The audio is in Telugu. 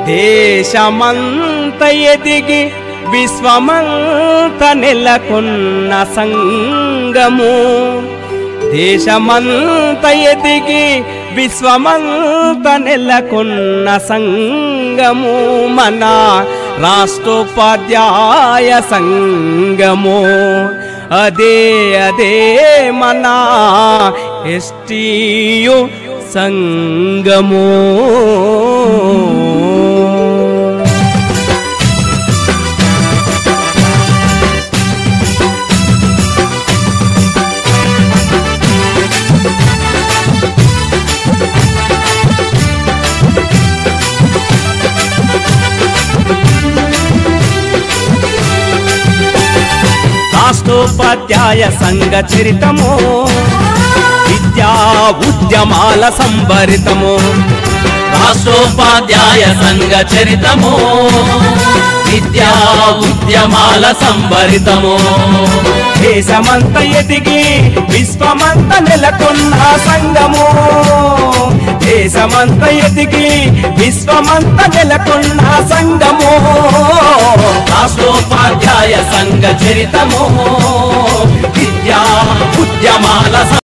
దేశమంత ఎదిగి విశ్వమంత నెలకొన్న సంగము దేశమంత ఎదిగి విశ్వమంత నెలకొన్న సంగము మన రాష్ట్రోపాధ్యాయ సంగము అదే అదే మన ఎస్టీయు సంగము రాష్ట్రోపాధ్యాయ సంఘ చరితము విద్యా ఉద్యమాల సంభరితము రాష్ట్రోపాధ్యాయ సంఘ చరితము విద్యా ఉద్యమాల సంభరితము దేశమంత ఎదిగి విశ్వమంత నెలకొన్న సంఘము దేశమంత ఎదిగి విశ్వమంత నెలకొన్న సంఘము రాష్ట్రోపాధ్యాయ సంఘ చరితము విద్యా ఉద్యమాల